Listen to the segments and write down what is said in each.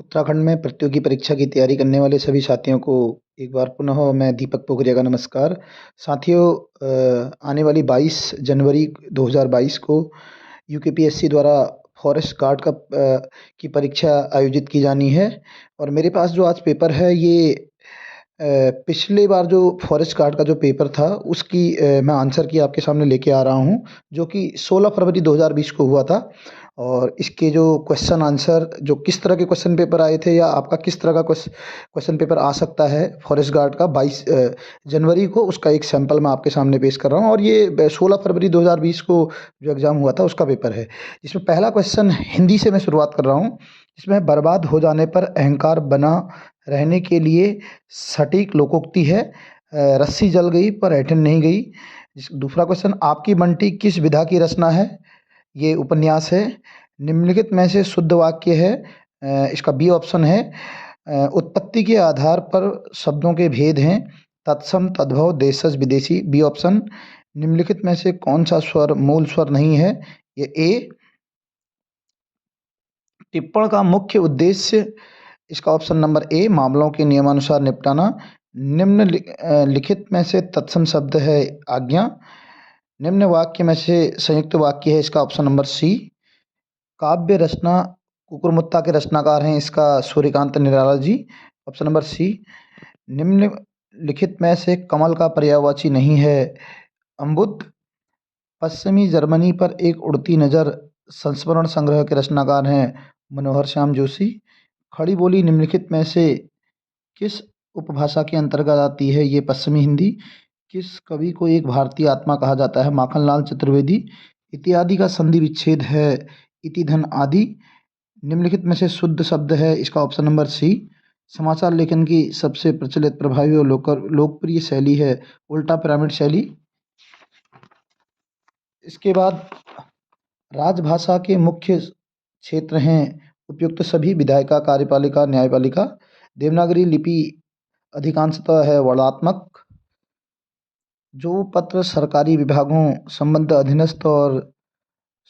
उत्तराखंड में प्रतियोगी परीक्षा की तैयारी करने वाले सभी साथियों को एक बार पुनः मैं दीपक पोखरिया का नमस्कार। साथियों, आने वाली 22 जनवरी 2022 को यूकेपीएससी द्वारा फॉरेस्ट गार्ड की परीक्षा आयोजित की जानी है। और मेरे पास जो आज पेपर है ये पिछली बार जो फॉरेस्ट गार्ड का जो पेपर था उसकी मैं आंसर की आपके सामने लेके आ रहा हूँ, जो कि 16 फरवरी 2020 को हुआ था। और इसके जो क्वेश्चन आंसर जो किस तरह के क्वेश्चन पेपर आए थे या आपका किस तरह का क्वेश्चन पेपर आ सकता है फॉरेस्ट गार्ड का 22 जनवरी को, उसका एक सैंपल मैं आपके सामने पेश कर रहा हूँ। और ये 16 फरवरी 2020 को जो एग्ज़ाम हुआ था उसका पेपर है। इसमें पहला क्वेश्चन हिंदी से मैं शुरुआत कर रहा हूँ। इसमें बर्बाद हो जाने पर अहंकार बना रहने के लिए सटीक लोकोक्ति है। रस्सी जल गई पर ऐंठन नहीं गई। दूसरा क्वेश्चन, आपकी बंटी किस विधा की रचना है? ये उपन्यास है। निम्नलिखित में से शुद्ध वाक्य है। इसका बी ऑप्शन है। उत्पत्ति के आधार पर शब्दों के भेद हैं। तत्सम, तद्भव, देशज, विदेशी, बी ऑप्शन। निम्नलिखित में से कौन सा स्वर मूल स्वर नहीं है? ये ए। टिप्पण का मुख्य उद्देश्य, इसका ऑप्शन नंबर ए, मामलों के नियमानुसार निपटाना। लिखित में से तत्सम शब्द है आज्ञा। निम्न वाक्य में से संयुक्त वाक्य है, इसका ऑप्शन नंबर सी। काव्य रचना, कुकुरमुत्ता के रचनाकार हैं इसका Suryakant Nirala ji, option number C. निम्नलिखित में से कमल का पर्यायवाची नहीं है अम्बुद। पश्चिमी जर्मनी पर एक उड़ती नज़र संस्मरण संग्रह के रचनाकार हैं मनोहर श्याम जोशी। खड़ी बोली निम्नलिखित में से किस उपभाषा के अंतर्गत आती है? ये पश्चिमी हिंदी। किस कवि को एक भारतीय आत्मा कहा जाता है? माखनलाल चतुर्वेदी। इत्यादि का संधि विच्छेद है इति धन आदि। निम्नलिखित में से शुद्ध शब्द है, इसका ऑप्शन नंबर सी। समाचार लेखन की सबसे प्रचलित, प्रभावी और लोकप्रिय शैली है उल्टा पिरामिड शैली। इसके बाद राजभाषा के मुख्य क्षेत्र हैं उपयुक्त सभी: विधायिका, कार्यपालिका, न्यायपालिका। देवनागरी लिपि अधिकांशतः है वर्णात्मक। जो पत्र सरकारी विभागों, संबद्ध अधीनस्थ और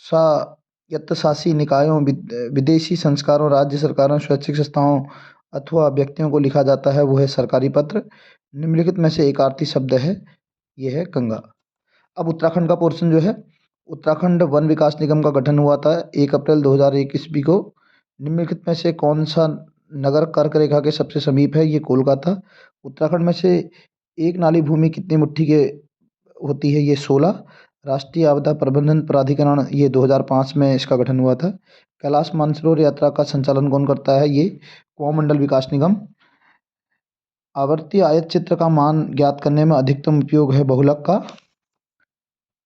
स्वायत्तशासी निकायों, विदेशी संस्कारों, राज्य सरकारों, स्वैच्छिक संस्थाओं अथवा व्यक्तियों को लिखा जाता है वो है सरकारी पत्र। निम्नलिखित में से एक आरती शब्द है, ये है गंगा। अब उत्तराखंड का पोर्शन जो है, उत्तराखंड वन विकास निगम का गठन हुआ था 1 अप्रैल 2001 ईस्वी को। निम्नलिखित में से कौन सा नगर कर्क रेखा के सबसे समीप है? ये कोलकाता। उत्तराखंड में से एक नाली भूमि कितनी मुट्ठी के होती है? ये 16। राष्ट्रीय आपदा प्रबंधन प्राधिकरण, ये 2005 में इसका गठन हुआ था। कैलाश मानसरोवर यात्रा का संचालन कौन करता है? ये कुआं मंडल विकास निगम। आवर्ती आयत चित्र का मान ज्ञात करने में अधिकतम उपयोग है बहुलक का।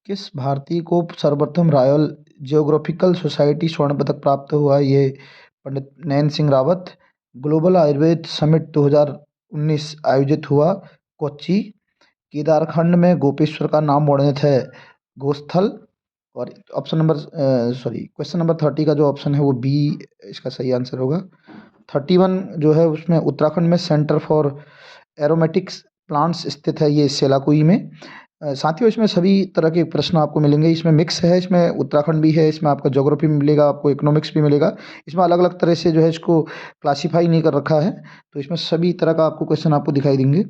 किस भारतीय को सर्वप्रथम रॉयल जियोग्राफिकल सोसाइटी स्वर्ण पदक प्राप्त हुआ? ये पंडित नैन सिंह रावत। ग्लोबल आयुर्वेद समिट 2019 आयोजित हुआ कोच्चि। केदारखंड में गोपेश्वर का नाम वर्णित है गोस्थल। और ऑप्शन नंबर क्वेश्चन नंबर 30 का जो ऑप्शन है वो बी इसका सही आंसर होगा। 31 जो है उसमें उत्तराखंड में सेंटर फॉर एरोमेटिक्स प्लांट्स स्थित है, ये सेलाकुई में। साथियों, इसमें सभी तरह के प्रश्न आपको मिलेंगे। इसमें मिक्स है, इसमें उत्तराखंड भी है, इसमें आपका ज्योग्राफी में मिलेगा, आपको इकोनॉमिक्स भी मिलेगा। इसमें अलग अलग तरह से जो है इसको क्लासीफाई नहीं कर रखा है, तो इसमें सभी तरह का आपको क्वेश्चन आपको दिखाई देंगे।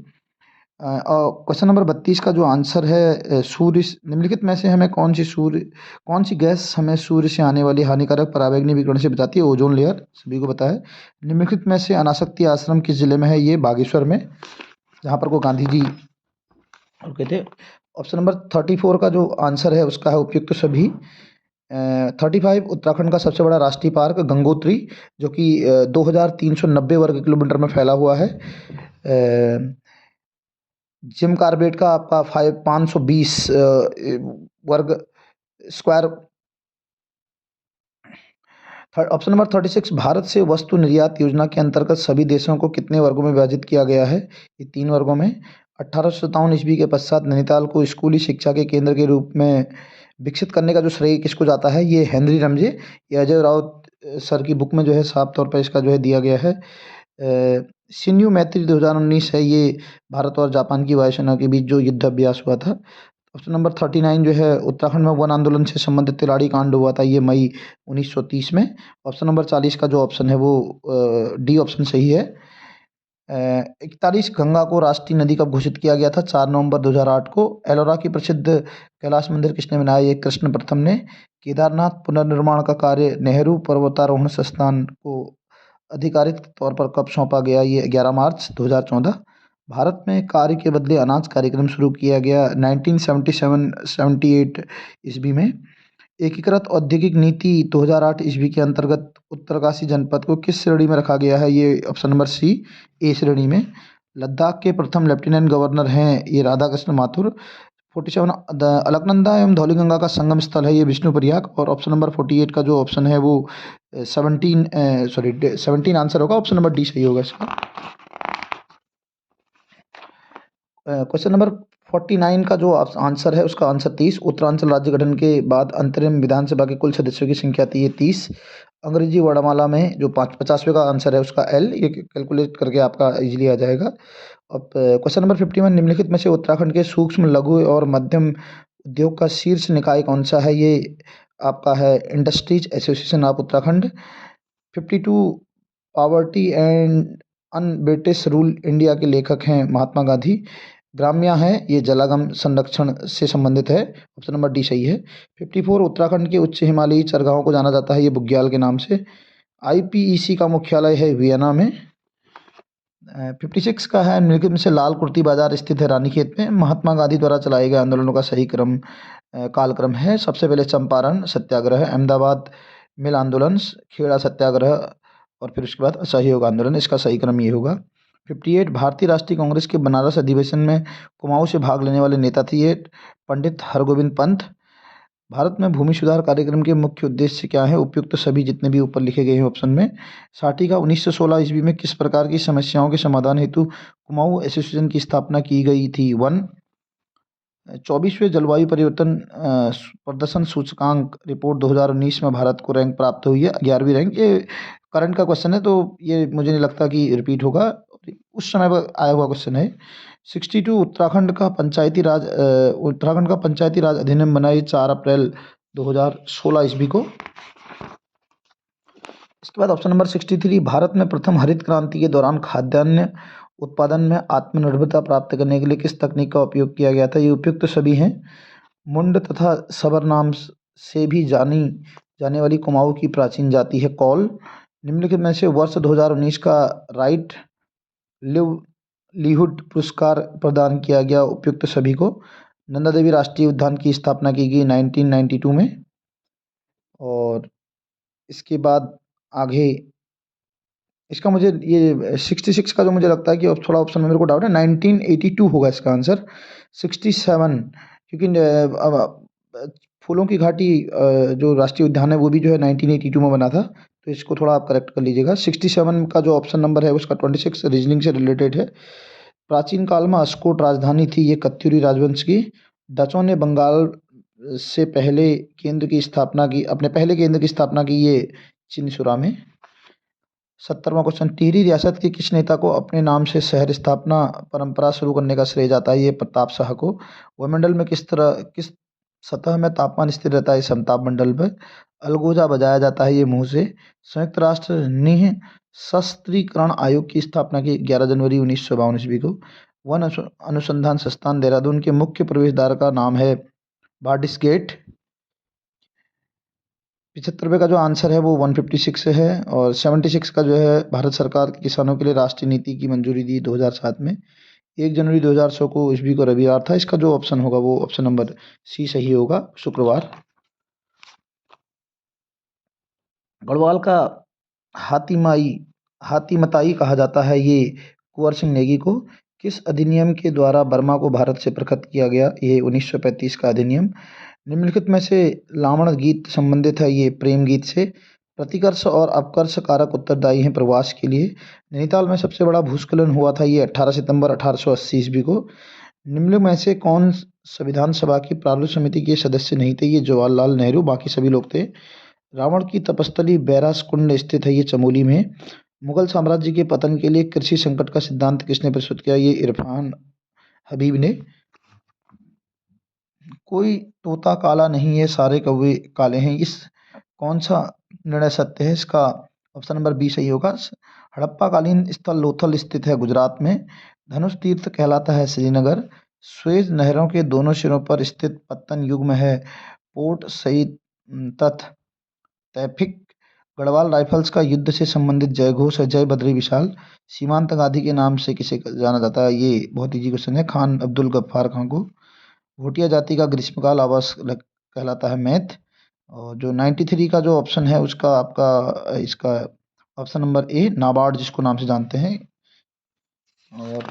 और क्वेश्चन नंबर 32 का जो आंसर है सूर्य, निम्नलिखित में से हमें कौन सी गैस हमें सूर्य से आने वाली हानिकारक पराबैंगनी विकिरण से बचाती है? ओजोन लेयर, सभी को पता है। निम्नलिखित में से अनासक्ति आश्रम किस जिले में है? ये बागेश्वर में, जहाँ पर को गांधी जी रुके थे। ऑप्शन नंबर 34 का जो आंसर है उसका है उपयुक्त सभी। 35, उत्तराखंड का सबसे बड़ा राष्ट्रीय पार्क गंगोत्री, जो कि 2390 वर्ग किलोमीटर में फैला हुआ है। जिम कार्बेट का आपका 520 वर्ग स्क्वायर। ऑप्शन नंबर 36, भारत से वस्तु निर्यात योजना के अंतर्गत सभी देशों को कितने वर्गों में विभाजित किया गया है? ये 3 वर्गों में। 1857 ईस्वी के पश्चात नैनीताल को स्कूली शिक्षा के केंद्र के रूप में विकसित करने का जो श्रेय किसको जाता है? ये हेनरी रमजे। ये अजय राउत सर की बुक में जो है साफ तौर पर इसका जो है दिया गया है। शिन्यू मैत्री 2019 है, ये भारत और जापान की वायुसेना के बीच जो युद्ध अभ्यास हुआ था। ऑप्शन नंबर 39 जो है उत्तराखंड में वन आंदोलन से संबंधित तिलाड़ी कांड हुआ था, ये मई 1930 में। ऑप्शन नंबर 40 का जो ऑप्शन है वो डी ऑप्शन सही है। 41 गंगा को राष्ट्रीय नदी कब घोषित किया गया था? 4 नवंबर 2008 को। एलोरा की प्रसिद्ध कैलाश मंदिर किसने बनाया? ये कृष्ण प्रथम ने। केदारनाथ पुनर्निर्माण का कार्य नेहरू पर्वतारोहण संस्थान को आधिकारिक तौर पर कब सौंपा गया? ये 11 मार्च 2014। भारत में कार्य के बदले अनाज कार्यक्रम शुरू किया गया 1977-78 ईस्वी में। एकीकृत औद्योगिक नीति 2008 ईस्वी के अंतर्गत उत्तरकाशी जनपद को किस श्रेणी में रखा गया है? ये ऑप्शन नंबर सी, ए श्रेणी में। लद्दाख के प्रथम लेफ्टिनेंट गवर्नर हैं ये राधाकृष्ण माथुर। 47 अलकनंदा एवं धौलीगंगा का संगम स्थल है ये विष्णुप्रयाग। और ऑप्शन नंबर 48 का जो ऑप्शन है वो 17 आंसर होगा। ऑप्शन नंबर डी सही होगा इसका। क्वेश्चन नंबर 49 का जो आंसर है उसका आंसर 30। उत्तरांचल राज्य गठन के बाद अंतरिम विधानसभा के कुल सदस्यों की संख्या थी ये 30। अंग्रेजी वर्णमाला में जो 50वें का आंसर है उसका एल, ये कैलकुलेट करके आपका इजीली आ जाएगा। अब क्वेश्चन नंबर 51 निम्नलिखित में से उत्तराखंड के सूक्ष्म लघु और मध्यम उद्योग का शीर्ष निकाय कौन सा है? ये आपका है industries association of Uttarakhand. 52 poverty and un-British rule India के लेखक हैं महात्मा गांधी। ग्राम्या है ये जलागम संरक्षण से संबंधित है। ऑप्शन नंबर डी सही है। 54 उत्तराखंड के उच्च हिमालयी चरगाहों को जाना जाता है ये बुग्याल के नाम से। आईपीईसी का मुख्यालय है वियना में। 56 का है निम्नलिखित में से लाल कुर्ती बाजार स्थित है रानीखेत में। महात्मा गांधी द्वारा चलाए गए आंदोलनों का सही कालक्रम है। सबसे पहले चंपारण सत्याग्रह, अहमदाबाद मिल आंदोलन, खेड़ा सत्याग्रह और फिर उसके बाद असहयोग आंदोलन। इसका सही क्रम ये होगा। 58 भारतीय राष्ट्रीय कांग्रेस के बनारस अधिवेशन में कुमाऊं से भाग लेने वाले नेता थे ये पंडित हरगोविंद पंत। भारत में भूमि सुधार कार्यक्रम के मुख्य उद्देश्य क्या है? उपयुक्त सभी जितने भी ऊपर लिखे गए हैं ऑप्शन में। साठी का 1916 ईस्वी में किस प्रकार की समस्याओं के समाधान हेतु कुमाऊं एसोसिएशन की स्थापना की गई थी? 24वें जलवायु परिवर्तन प्रदर्शन सूचकांक रिपोर्ट 2019 में भारत को रैंक प्राप्त हुई है 11वीं रैंक। ये करंट का क्वेश्चन है तो ये मुझे नहीं लगता कि रिपीट होगा, उस समय पर आया हुआ क्वेश्चन है। 62 उत्तराखंड का पंचायती राज अधिनियम बना ये 4 अप्रैल 2016 ईस्वी को। इसके बाद ऑप्शन नंबर 63 भारत में प्रथम हरित क्रांति के दौरान खाद्यान्न उत्पादन में आत्मनिर्भरता प्राप्त करने के लिए किस तकनीक का उपयोग किया गया था? ये उपयुक्त सभी हैं। मुंड तथा सबर नाम से भी जानी जाने वाली कुमाऊं की प्राचीन जाति है कौल। निम्नलिखित में से वर्ष 2019 का राइट लिवलीहुड पुरस्कार प्रदान किया गया उपयुक्त सभी को। नंदा देवी राष्ट्रीय उद्यान की स्थापना की गई 1992 में। और इसके बाद आगे इसका मुझे ये 66 का जो मुझे लगता है कि अब थोड़ा ऑप्शन में मेरे को डाउट है, 1982 होगा इसका आंसर। 67 क्योंकि फूलों की घाटी जो राष्ट्रीय उद्यान है वो भी जो है 1982 में बना था, तो इसको थोड़ा आप करेक्ट कर लीजिएगा। 67 का जो ऑप्शन नंबर है उसका 26 रीजनिंग से रिलेटेड है। प्राचीन काल में अस्कोट राजधानी थी ये कत्यूरी राजवंश की। डचों ने बंगाल से पहले केंद्र की स्थापना की, अपने पहले केंद्र की स्थापना की ये चिनसुरा में। 70वां क्वेश्चन टिहरी रियासत के किस नेता को अपने नाम से शहर स्थापना परंपरा शुरू करने का श्रेय जाता है? ये प्रताप शाह को। वायुमंडल में किस सतह में तापमान स्थिर रहता है? समताप मंडल पर। अलगोजा बजाया जाता है ये मुंह से। संयुक्त राष्ट्र निःशस्त्रीकरण आयोग की स्थापना की 11 जनवरी 1952 ईस्वी को। वन अनुसंधान संस्थान देहरादून के मुख्य प्रवेश द्वार का नाम है बार्डिस गेट। 75वें का जो आंसर है वो 156 है। और 76 का जो है भारत सरकार के किसानों के लिए राष्ट्रीय नीति की मंजूरी दी 2007 में। 1 जनवरी 2006 को ईस्वी को रविवार था। इसका जो ऑप्शन होगा वो ऑप्शन नंबर सी सही होगा, शुक्रवार। गढ़वाल का हातीमताई कहा जाता है ये कुंवर सिंह नेगी को। किस अधिनियम के द्वारा बर्मा को भारत से पृथक किया गया? ये 1935 का अधिनियम। निम्नलिखित में से लावण गीत संबंधित है ये प्रेम गीत से। प्रतिकर्ष और अपकर्ष कारक उत्तरदायी हैं प्रवास के लिए। नैनीताल में सबसे बड़ा भूस्खलन हुआ था ये 18 सितंबर 1880 ईस्वी को। निम्नलिखित में से कौन संविधान सभा की प्रारूप समिति के सदस्य नहीं थे? ये जवाहरलाल नेहरू, बाकी सभी लोग थे। रावण की तपस्थली बैरास कुंड स्थित है ये चमोली में। मुगल साम्राज्य के पतन के लिए कृषि संकट का सिद्धांत किसने प्रस्तुत किया? ये इरफान हबीब ने। कोई तोता काला नहीं है, सारे कौवे काले हैं। इस कौन सा निर्णय सत्य है? इसका ऑप्शन नंबर बी सही होगा। हड़प्पाकालीन स्थल लोथल स्थित है गुजरात में। धनुष तीर्थ कहलाता है श्रीनगर। स्वेज नहरों के दोनों सिरों पर स्थित पत्तन युग में है पोर्ट सईद तथ तैफिक। गढ़वाल राइफल्स का युद्ध से संबंधित जय घोष है जय बद्री विशाल। सीमांत गांधी के नाम से किसे जाना जाता है? ये बहुत इजी क्वेश्चन है, खान अब्दुल गफ्फार खान को। भूटिया जाति का ग्रीष्मकाल आवास कहलाता है मैथ। और जो 93 का जो ऑप्शन है उसका आपका इसका ऑप्शन नंबर ए नाबार्ड जिसको नाम से जानते हैं। और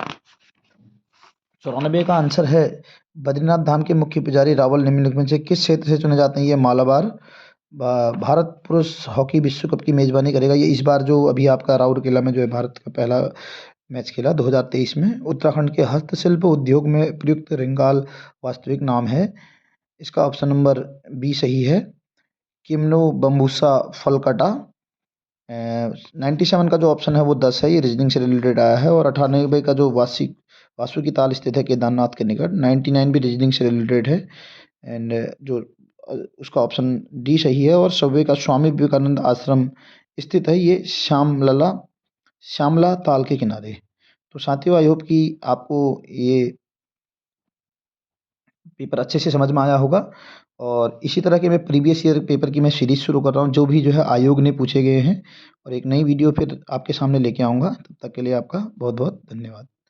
94 का आंसर है बद्रीनाथ धाम के मुख्य पुजारी रावल निम्नलिखित में से किस क्षेत्र से चुने जाते हैं? ये मालाबार। भारत पुरुष हॉकी विश्व कप की मेजबानी करेगा ये इस बार जो अभी आपका राउरकेला में जो है भारत का पहला मैच खेला 2023 में। उत्तराखंड के हस्तशिल्प उद्योग में प्रयुक्त रिंगाल वास्तविक नाम है। इसका ऑप्शन नंबर बी सही है, किम्नो बम्बूसा फलकटा। 97 का जो ऑप्शन है वो 10 है, ये रीजनिंग से रिलेटेड आया है। और 98 का जो वासु की ताल स्थित है केदारनाथ के निकट। 99 भी रीजनिंग से रिलेटेड है। एंड जो उसका ऑप्शन डी सही है। और 100वें का स्वामी विवेकानंद आश्रम स्थित है ये श्यामला ताल के किनारे। तो साथियों आई होप कि आपको ये पेपर अच्छे से समझ में आया होगा। और इसी तरह के मैं प्रीवियस ईयर पेपर की मैं सीरीज शुरू कर रहा हूँ जो भी जो है आयोग ने पूछे गए हैं। और एक नई वीडियो फिर आपके सामने लेके आऊँगा। तब तक के लिए आपका बहुत बहुत धन्यवाद।